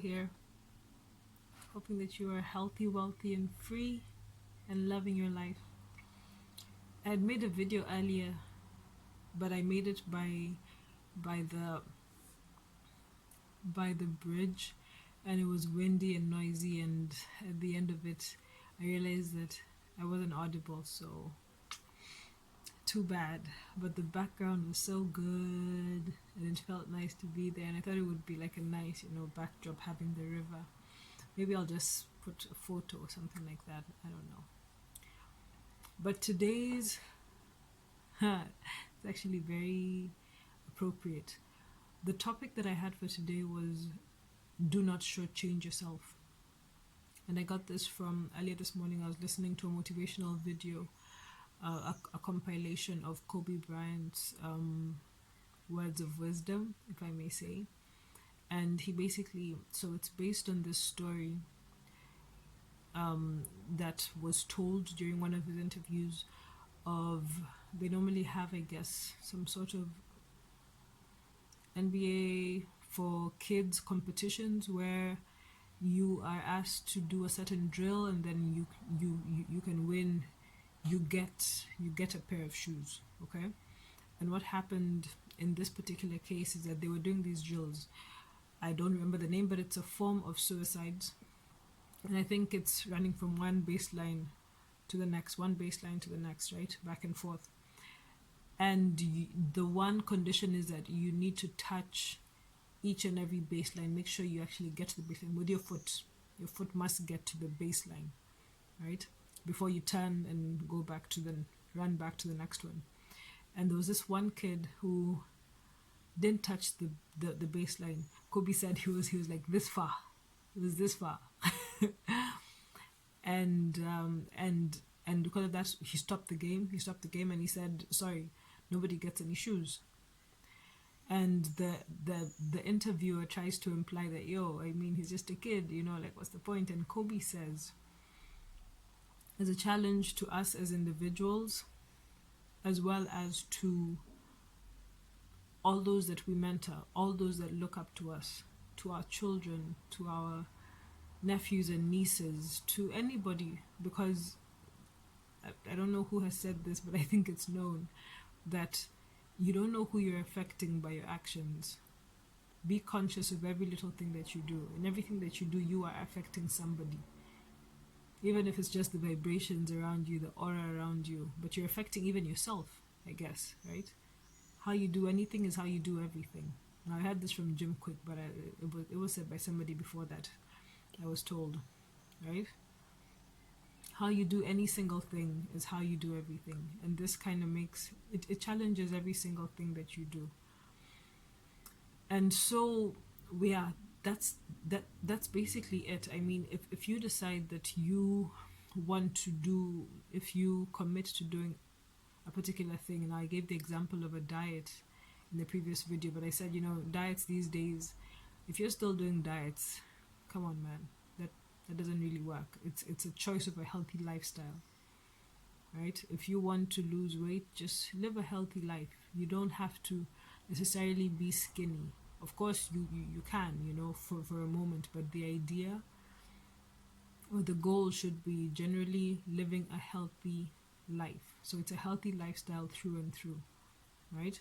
here, hoping that you are healthy, wealthy, and free and loving your life. I had made a video earlier, but I made it by the bridge, and it was windy and noisy, and at the end of it I realized that I wasn't audible, so too bad. But the background was so good and it felt nice to be there, and I thought it would be like a nice, backdrop having the river. Maybe I'll just put a photo or something like that, I don't know. But today's it's actually very appropriate. The topic that I had for today was do not shortchange yourself. And I got this from earlier this morning. I was listening to a motivational video, a compilation of Kobe Bryant's words of wisdom, if I may say. And he basically, so it's based on this story that was told during one of his interviews they normally have, I guess, some sort of NBA for kids competitions where you are asked to do a certain drill, and then you can win. You get a pair of shoes, okay? And what happened in this particular case is that they were doing these drills. I don't remember the name, but it's a form of suicides, and I think it's running from one baseline to the next, right, back and forth. And the one condition is that you need to touch each and every baseline. Make sure you actually get to the baseline with your foot. Your foot must get to the baseline, right, before you turn and run back to the next one. And there was this one kid who didn't touch the baseline. Kobe said he was like this far. It was this far. and because of that, he stopped the game, and he said, sorry, nobody gets any shoes. And the interviewer tries to imply that, he's just a kid, like, what's the point? And Kobe says, as a challenge to us as individuals, as well as to all those that we mentor, all those that look up to us, to our children, to our nephews and nieces, to anybody, because I don't know who has said this, but I think it's known that you don't know who you're affecting by your actions. Be conscious of every little thing that you do. In everything that you do, you are affecting somebody. Even if it's just the vibrations around you, the aura around you, but you're affecting even yourself, I guess, right? How you do anything is how you do everything. Now, I heard this from Jim Kwik, but it was said by somebody before that, I was told, right? How you do any single thing is how you do everything. And this kind of makes, it challenges every single thing that you do. And so, that's basically it. I mean, if you decide that you want to do, if you commit to doing a particular thing, and I gave the example of a diet in the previous video, but I said, diets these days, if you're still doing diets, come on, man, that doesn't really work. It's a choice of a healthy lifestyle, right? If you want to lose weight, just live a healthy life. You don't have to necessarily be skinny. Of course, you can, for a moment, but the idea or the goal should be generally living a healthy life. So it's a healthy lifestyle through and through, right?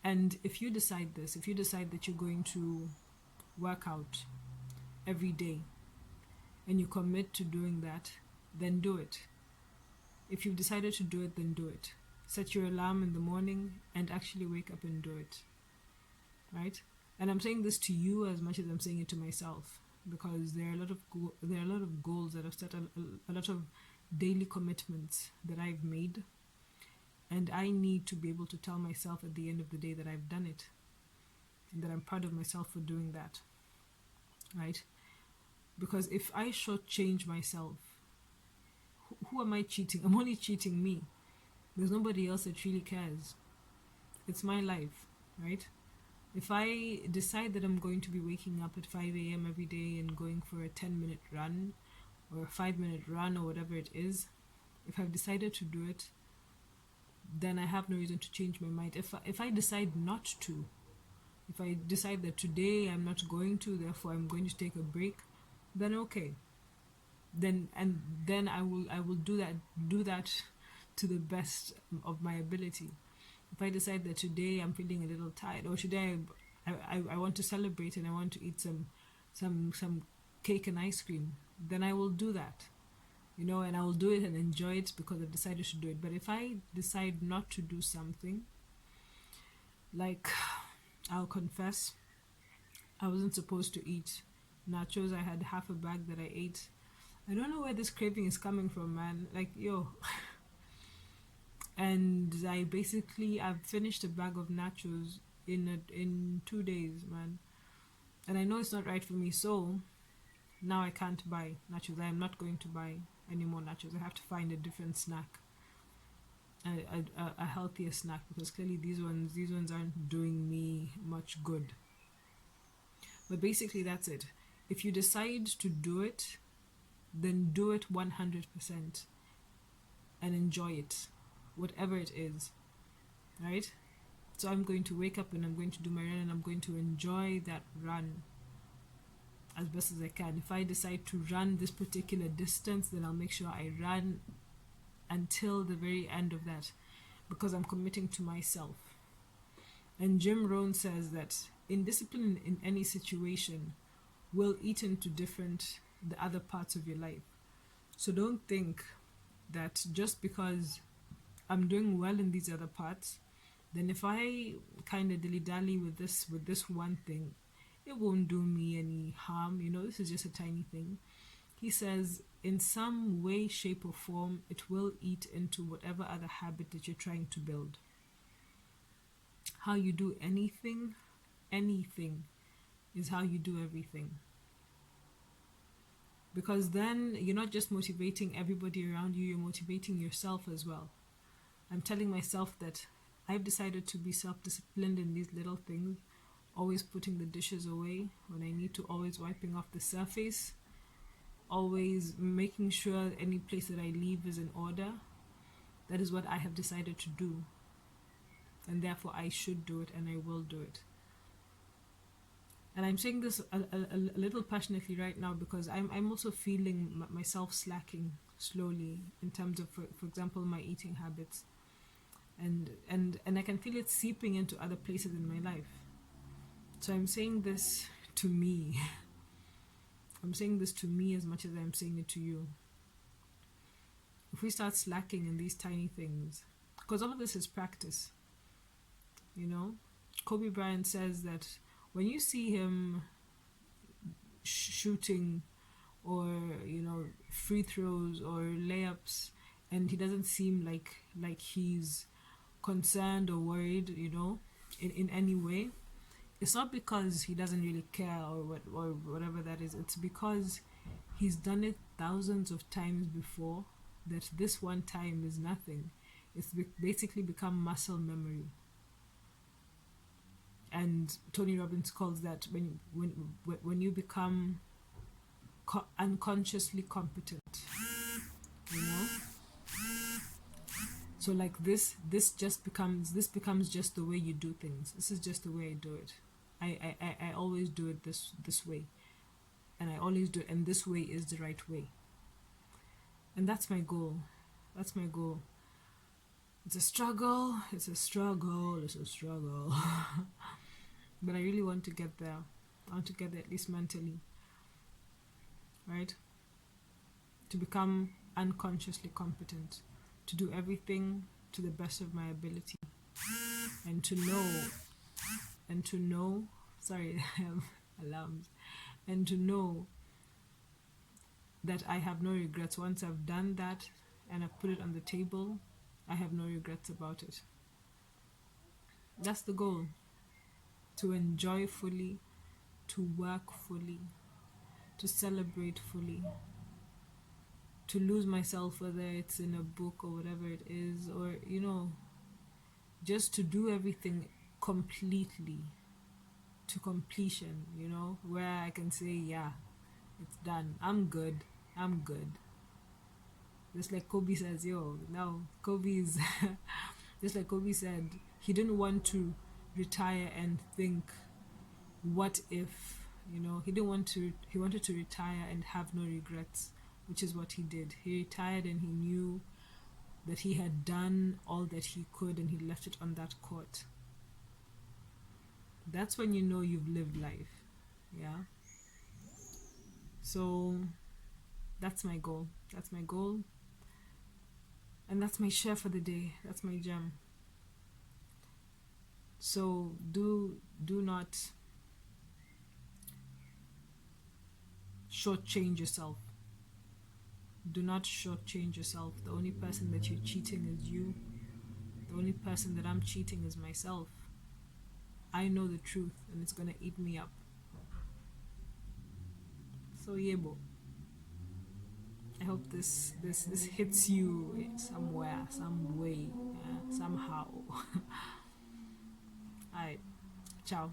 And if you decide that you're going to work out every day and you commit to doing that, then do it. If you've decided to do it, then do it. Set your alarm in the morning and actually wake up and do it, right? And I'm saying this to you as much as I'm saying it to myself, because there are a lot of goals that I've set, a lot of daily commitments that I've made, and I need to be able to tell myself at the end of the day that I've done it and that I'm proud of myself for doing that, right? Because if I shortchange myself, who am I cheating? I'm only cheating me. There's nobody else that really cares. It's my life, right? If I decide that I'm going to be waking up at 5 a.m. every day and going for a 10-minute run or a 5-minute run or whatever it is, if I've decided to do it, then I have no reason to change my mind. If I decide not to, If I decide that today I'm not going to, therefore I'm going to take a break, then okay. Then I will do that to the best of my ability. If I decide that today I'm feeling a little tired, or today I want to celebrate and I want to eat some cake and ice cream, then I will do that. And I will do it and enjoy it because I've decided to do it. But if I decide not to do something, like, I'll confess, I wasn't supposed to eat nachos. I had half a bag that I ate. I don't know where this craving is coming from, man. Like, yo. And I've finished a bag of nachos in 2 days, man. And I know it's not right for me, so now I can't buy nachos. I am not going to buy any more nachos. I have to find a different snack, a healthier snack, because clearly these ones aren't doing me much good. But basically, that's it. If you decide to do it, then do it 100% and enjoy it, whatever it is, right? So I'm going to wake up and I'm going to do my run, and I'm going to enjoy that run as best as I can. If I decide to run this particular distance, then I'll make sure I run until the very end of that, because I'm committing to myself. And Jim Rohn says that indiscipline in any situation will eat into the other parts of your life. So don't think that just because I'm doing well in these other parts, then if I kind of dilly-dally with this one thing, it won't do me any harm. This is just a tiny thing. He says, in some way, shape, or form, it will eat into whatever other habit that you're trying to build. How you do anything is how you do everything. Because then you're not just motivating everybody around you, you're motivating yourself as well. I'm telling myself that I've decided to be self-disciplined in these little things, always putting the dishes away when I need to, always wiping off the surface, always making sure any place that I leave is in order. That is what I have decided to do. And therefore I should do it, and I will do it. And I'm saying this a little passionately right now because I'm also feeling myself slacking slowly in terms of, for example, my eating habits. And I can feel it seeping into other places in my life. So I'm saying this to me. I'm saying this to me as much as I'm saying it to you. If we start slacking in these tiny things, because all of this is practice, Kobe Bryant says that when you see him shooting or free throws or layups, and he doesn't seem like he's concerned or worried, in any way, it's not because he doesn't really care or whatever that is. It's because he's done it thousands of times before, that this one time is nothing. It's basically become muscle memory. And Tony Robbins calls that when you become unconsciously competent, So like this becomes just the way you do things. This is just the way I do it. I always do it this way, and I always do it, and this way is the right way. And that's my goal. It's a struggle. But I really want to get there. I want to get there, at least mentally. Right? To become unconsciously competent. To do everything to the best of my ability. And to know, sorry, I have alarms. And to know that I have no regrets. Once I've done that and I've put it on the table, I have no regrets about it. That's the goal. To enjoy fully, to work fully, to celebrate fully, to lose myself, whether it's in a book or whatever it is, or, just to do everything completely, to completion, where I can say, yeah, it's done. I'm good. Just like Kobe says, Kobe's, just like Kobe said, he didn't want to retire and think what if, he didn't want to, he wanted to retire and have no regrets, which is what he did. He retired and he knew that he had done all that he could and he left it on that court. That's when you know you've lived life. Yeah. So that's my goal. That's my goal. And that's my share for the day. That's my gem. So do not shortchange yourself. Do not shortchange yourself. The only person that you're cheating is you. The only person that I'm cheating is myself. I know the truth and it's gonna eat me up. So yebo. I hope this hits you somewhere, some way, somehow. Alright, ciao.